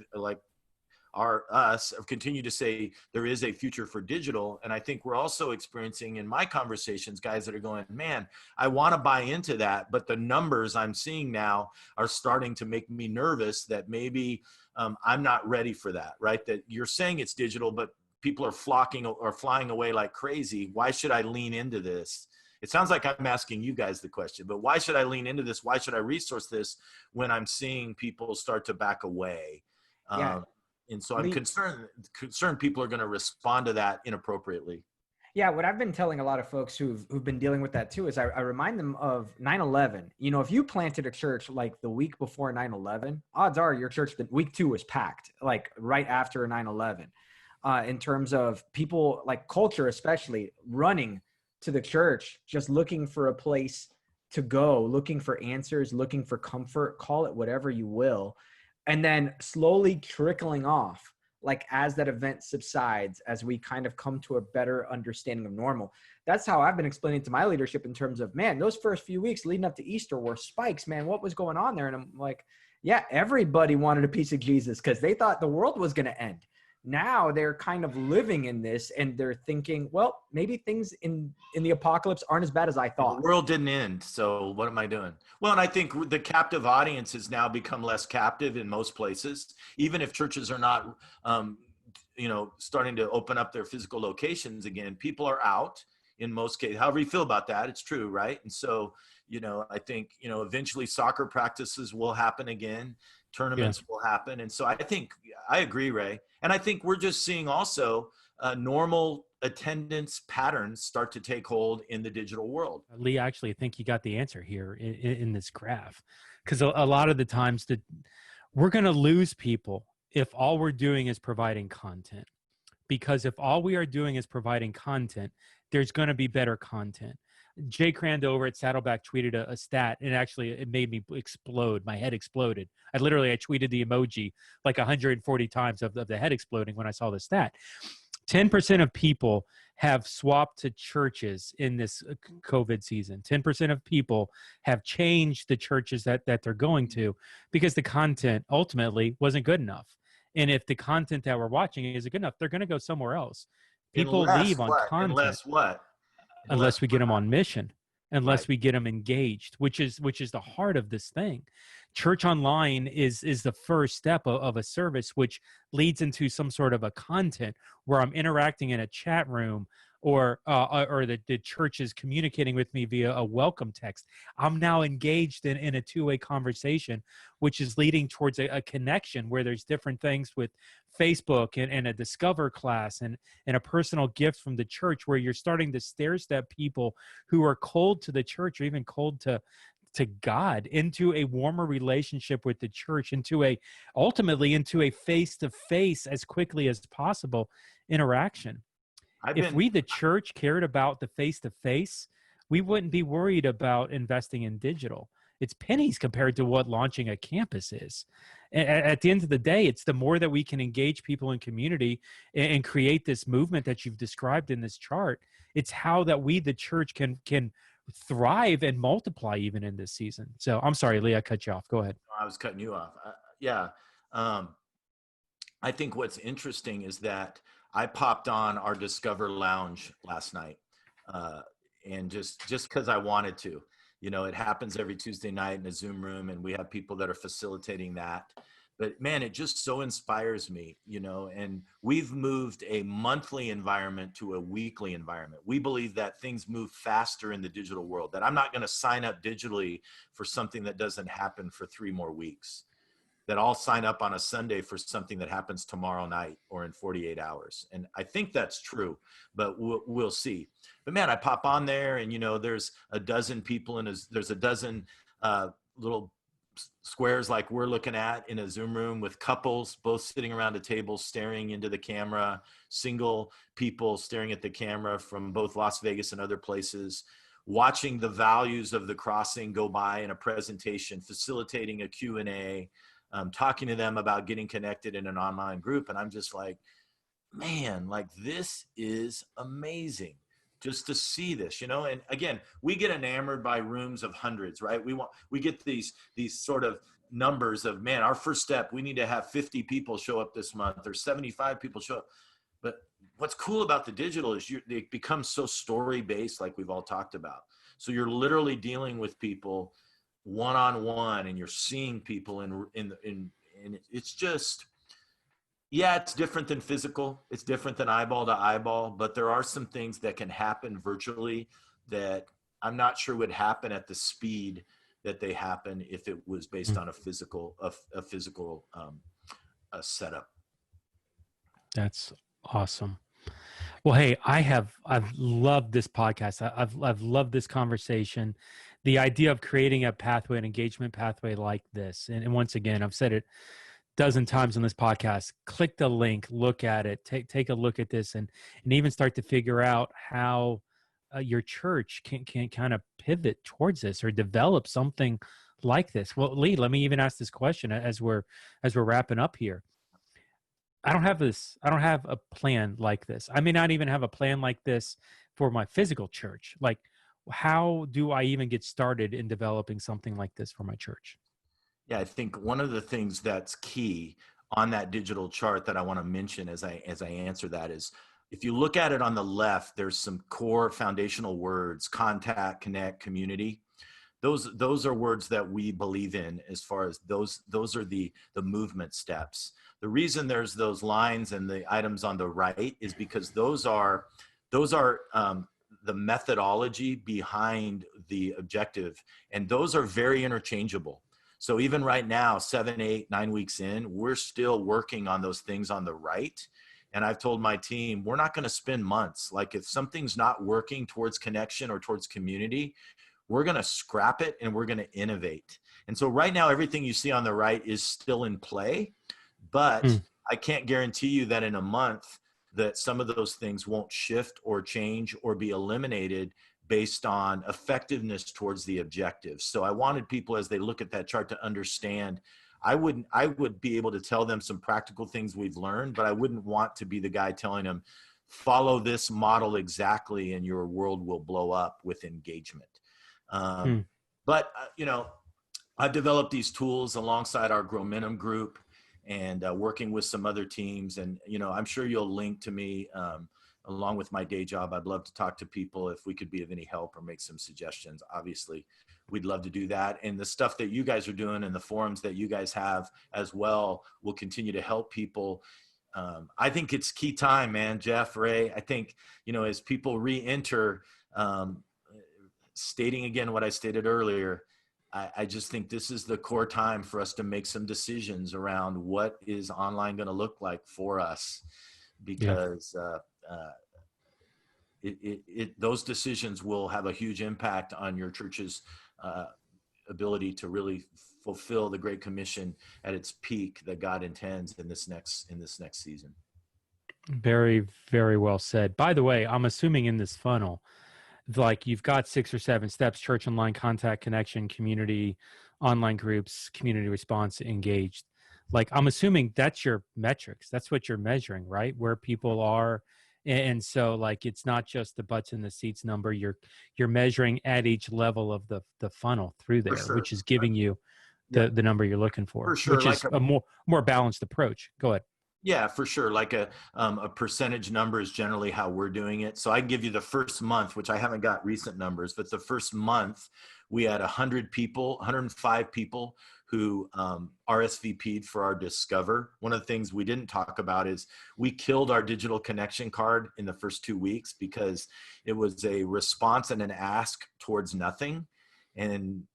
us have continued to say there is a future for digital. And I think we're also experiencing in my conversations, guys that are going, man, I want to buy into that, but the numbers I'm seeing now are starting to make me nervous that maybe I'm not ready for that, right? That you're saying it's digital, but people are flying away like crazy. Why should I lean into this? It sounds like I'm asking you guys the question, but why should I lean into this? Why should I resource this when I'm seeing people start to back away? Yeah. And so I'm Lee, concerned people are going to respond to that inappropriately. yeah, what I've been telling a lot of folks who've been dealing with that too is I remind them of 9/11. You know, if you planted a church like the week before 9/11, odds are your church the week 2 was packed, like right after 9/11. In terms of people, like culture, especially running to the church, just looking for a place to go, looking for answers, looking for comfort, call it whatever you will, and then slowly trickling off, like as that event subsides, as we kind of come to a better understanding of normal. That's how I've been explaining to my leadership in terms of, man, those first few weeks leading up to Easter were spikes, man. What was going on there? And I'm like, yeah, everybody wanted a piece of Jesus because they thought the world was going to end. Now they're kind of living in this and they're thinking, well, maybe things in the apocalypse aren't as bad as I The thought. world didn't end, so what am I doing? Well, and I think the captive audience has now become less captive in most places, even if churches are not, starting to open up their physical locations again. People are out in most cases. However you feel about that, it's true, right? And so, I think, eventually soccer practices will happen again, tournaments will happen. And so I think, I agree, Ray. And I think we're just seeing also normal attendance patterns start to take hold in the digital world. Lee, I actually think you got the answer here in this graph, because a lot of the times that we're going to lose people if all we're doing is providing content. Because if all we are doing is providing content, there's going to be better content. Jay Crand over at Saddleback tweeted a stat, and actually it made me explode. My head exploded. I tweeted the emoji like 140 times of the head exploding when I saw the stat. 10% of people have swapped to churches in this COVID season. 10% of people have changed the churches that they're going to because the content ultimately wasn't good enough. And if the content that we're watching isn't good enough, they're going to go somewhere else. People leave on content unless we get them on mission, unless we get them engaged, which is the heart of this thing. Church online is the first step of a service, which leads into some sort of a content where I'm interacting in a chat room, or the church is communicating with me via a welcome text. I'm now engaged in a two-way conversation, which is leading towards a connection where there's different things with Facebook and a Discover class and a personal gift from the church, where you're starting to stair step people who are cold to the church or even cold to God into a warmer relationship with the church, ultimately into a face-to-face as quickly as possible interaction. If we, the church, cared about the face-to-face, we wouldn't be worried about investing in digital. It's pennies compared to what launching a campus is. At the end of the day, it's the more that we can engage people in community and create this movement that you've described in this chart. It's how that we, the church, can thrive and multiply even in this season. So I'm sorry, Lee, I cut you off. Go ahead. I was cutting you off. I think what's interesting is that I popped on our Discover Lounge last night, and just because I wanted to. It happens every Tuesday night in a Zoom room, and we have people that are facilitating that. But man, it just so inspires me, and we've moved a monthly environment to a weekly environment. We believe that things move faster in the digital world, that I'm not going to sign up digitally for something that doesn't happen for 3 more weeks, that I'll sign up on a Sunday for something that happens tomorrow night or in 48 hours. And I think that's true, but we'll see. But man, I pop on there and, there's a dozen people there's a dozen little squares like we're looking at in a Zoom room with couples both sitting around a table staring into the camera, single people staring at the camera from both Las Vegas and other places, watching the values of the crossing go by in a presentation, facilitating a Q&A, talking to them about getting connected in an online group. And I'm just like, man, like this is amazing just to see this, and again, we get enamored by rooms of hundreds, right? We get these sort of numbers of, man, our first step, we need to have 50 people show up this month or 75 people show up. But what's cool about the digital is it becomes so story-based, like we've all talked about. So you're literally dealing with people one-on-one, and you're seeing people in it's just, yeah, it's different than physical. It's different than eyeball to eyeball, but there are some things that can happen virtually that I'm not sure would happen at the speed that they happen if it was based on a physical setup. That's awesome. Well, hey, I've loved this podcast. I've loved this conversation. The idea of creating a pathway, an engagement pathway like this. And once again, I've said it a dozen times on this podcast. Click the link, look at it, take a look at this, and even start to figure out how your church can kind of pivot towards this or develop something like this. Well, Lee, let me even ask this question as we're wrapping up here. I don't have this. I don't have a plan like this. I may not even have a plan like this for my physical church. Like, how do I even get started in developing something like this for my church? Yeah, I think one of the things that's key on that digital chart that I want to mention as I answer that is, if you look at it on the left, there's some core foundational words: contact, connect, community. Those are words that we believe in, as far as those are the movement steps. The reason there's those lines and the items on the right is because those are the methodology behind the objective, and those are very interchangeable. So even right now, 7, 8, 9 weeks in, we're still working on those things on the right. And I've told my team, we're not going to spend months. Like, if something's not working towards connection or towards community, we're going to scrap it and we're going to innovate. And so right now, everything you see on the right is still in play, but I can't guarantee you that in a month that some of those things won't shift or change or be eliminated based on effectiveness towards the objectives. So I wanted people, as they look at that chart, to understand I would be able to tell them some practical things we've learned, but I wouldn't want to be the guy telling them, follow this model exactly and your world will blow up with engagement. But I've developed these tools alongside our Growmentum group and working with some other teams. And, I'm sure you'll link to me along with my day job. I'd love to talk to people if we could be of any help or make some suggestions. Obviously, we'd love to do that. And the stuff that you guys are doing and the forums that you guys have as well will continue to help people. I think it's key time, man. Jeff, Ray, I think, as people re-enter, stating again what I stated earlier, I just think this is the core time for us to make some decisions around what is online going to look like for us, because those decisions will have a huge impact on your church's ability to really fulfill the Great Commission at its peak that God intends in this next season. Very, very well said. By the way, I'm assuming in this funnel, like, you've got 6 or 7 steps: church online, contact, connection, community, online groups, community response, engaged. Like, I'm assuming that's your metrics. That's what you're measuring, right? Where people are. And so, like, it's not just the butts in the seats number. You're measuring at each level of the funnel through there, sure. which is giving you the number you're looking for sure. which is a more balanced approach. Go ahead. Yeah, for sure. Like a percentage number is generally how we're doing it. So I can give you the first month, which I haven't got recent numbers, but the first month we had 105 people who RSVP'd for our Discover. One of the things we didn't talk about is we killed our digital connection card in the first 2 weeks because it was a response and an ask towards nothing. And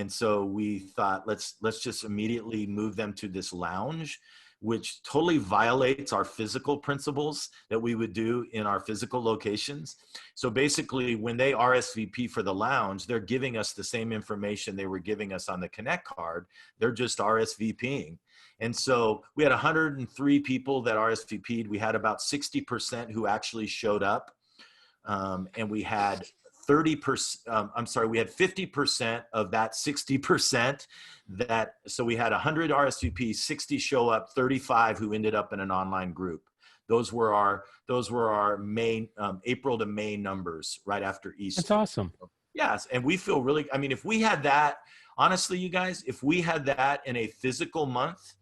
so we thought, let's just immediately move them to this lounge, which totally violates our physical principles that we would do in our physical locations. So basically, when they RSVP for the lounge, they're giving us the same information they were giving us on the Connect card. They're just RSVPing. And so we had 103 people that RSVP'd. We had about 60% who actually showed up. And we had 30%, we had 50% of that 60% so we had 100 RSVPs, 60 show up, 35 who ended up in an online group. Those were our main April to May numbers right after Easter. That's awesome. Yes. And we feel really, if we had that, honestly, you guys, if we had that in a physical month,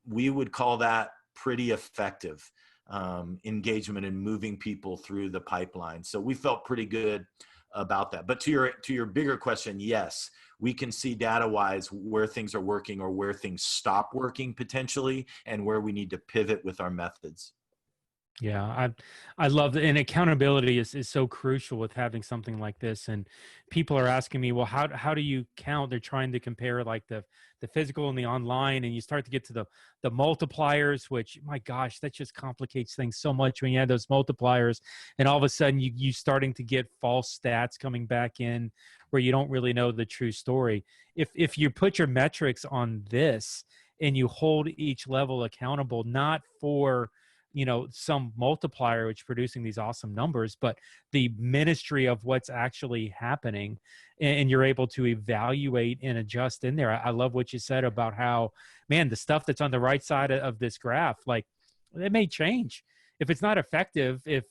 we would call that pretty effective. Engagement and moving people through the pipeline. So we felt pretty good about that. But to your bigger question, yes, we can see data-wise where things are working or where things stop working potentially, and where we need to pivot with our methods. Yeah, I love it. And accountability is so crucial with having something like this. And people are asking me, well, how do you count? They're trying to compare like the physical and the online, and you start to get to the multipliers, which my gosh, that just complicates things so much when you add those multipliers, and all of a sudden you starting to get false stats coming back in where you don't really know the true story. If you put your metrics on this and you hold each level accountable, not for some multiplier which producing these awesome numbers, but the ministry of what's actually happening, and you're able to evaluate and adjust in there. I love what you said about how, man, the stuff that's on the right side of this graph, like, it may change if it's not effective. If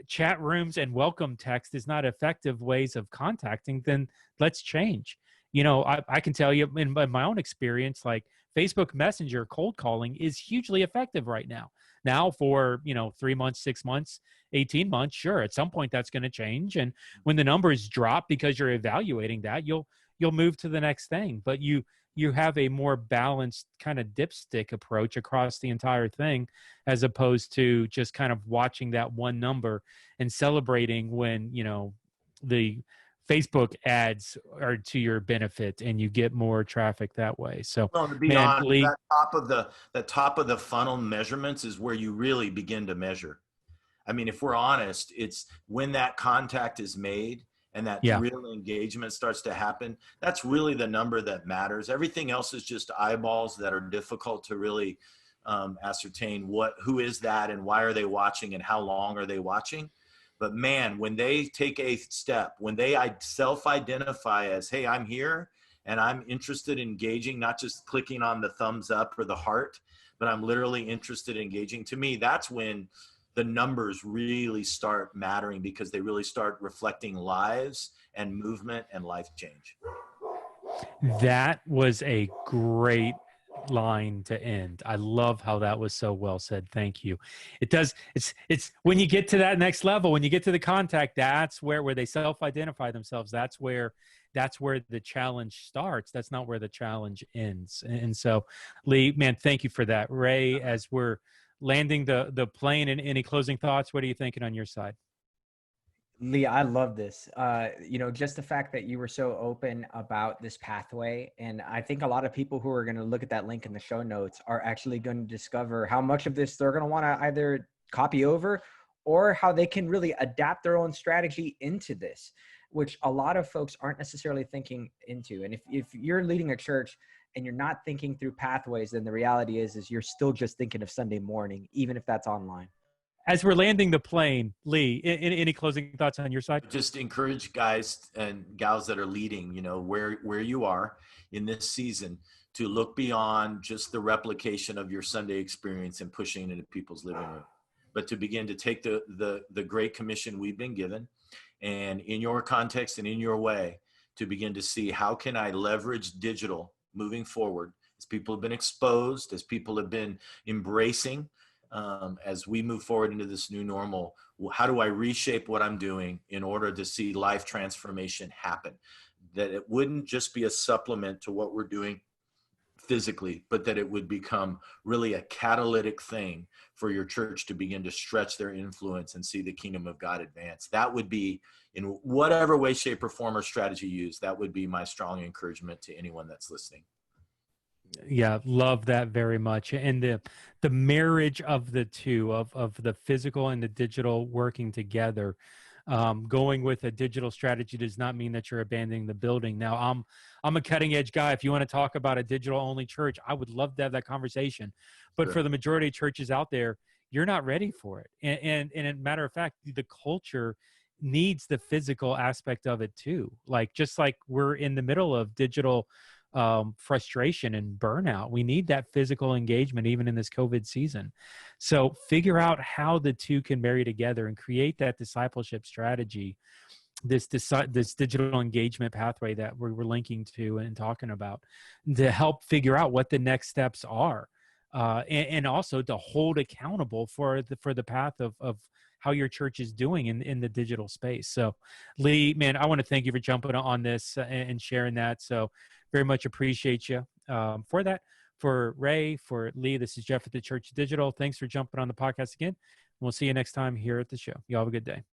chat rooms and welcome text is not effective ways of contacting, then let's change. I can tell you in my own experience, like Facebook Messenger cold calling is hugely effective right now. Now for, 3 months, 6 months, 18 months, sure, at some point that's going to change. And when the numbers drop because you're evaluating that, you'll move to the next thing. But you have a more balanced kind of dipstick approach across the entire thing, as opposed to just kind of watching that one number and celebrating when, the Facebook ads are to your benefit and you get more traffic that way. So, Well, to be man, honest, Lee, that top of the funnel measurements is where you really begin to measure. I mean, if we're honest, it's when that contact is made and that yeah, real engagement starts to happen. That's really the number that matters. Everything else is just eyeballs that are difficult to really ascertain who is that and why are they watching and how long are they watching. But man, when they take a step, when they self-identify as, hey, I'm here and I'm interested in engaging, not just clicking on the thumbs up or the heart, but I'm literally interested in engaging. To me, that's when the numbers really start mattering, because they really start reflecting lives and movement and life change. that was a great line to end. I love how that was so well said. Thank you. It's when you get to that next level, when you get to the contact, that's where they self-identify themselves. That's where the challenge starts. That's not where the challenge ends. And so, Lee, man, thank you for that. Ray, as we're landing the plane, and any closing thoughts, what are you thinking on your side? Lee, I love this. Just the fact that you were so open about this pathway. And I think a lot of people who are going to look at that link in the show notes are actually going to discover how much of this they're going to want to either copy over, or how they can really adapt their own strategy into this, which a lot of folks aren't necessarily thinking into. And if you're leading a church and you're not thinking through pathways, then the reality is you're still just thinking of Sunday morning, even if that's online. As we're landing the plane, Lee, any closing thoughts on your side? Just encourage guys and gals that are leading, where you are in this season, to look beyond just the replication of your Sunday experience and pushing it into people's living room, but to begin to take the great commission we've been given, and in your context and in your way, to begin to see how can I leverage digital moving forward, as people have been exposed, as people have been embracing, as we move forward into this new normal. How do I reshape what I'm doing in order to see life transformation happen? That it wouldn't just be a supplement to what we're doing physically, but that it would become really a catalytic thing for your church to begin to stretch their influence and see the kingdom of God advance. That would be, in whatever way, shape, or form or strategy used, that would be my strong encouragement to anyone that's listening. Yeah, love that very much. And the marriage of the two, of the physical and the digital working together. Going with a digital strategy does not mean that you're abandoning the building. Now, I'm a cutting edge guy. If you want to talk about a digital only church, I would love to have that conversation. But Sure. for the majority of churches out there, you're not ready for it. And a matter of fact, the culture needs the physical aspect of it too. Like, just like we're in the middle of digital frustration and burnout, we need that physical engagement even in this COVID season. So figure out how the two can marry together and create that discipleship strategy, this digital engagement pathway that we're linking to and talking about, to help figure out what the next steps are, and also to hold accountable for the path of how your church is doing in the digital space. So, Lee, man, I want to thank you for jumping on this and sharing that. So very much appreciate you for that. For Ray, for Lee, this is Jeff at the Church Digital. Thanks for jumping on the podcast again. We'll see you next time here at the show. Y'all have a good day.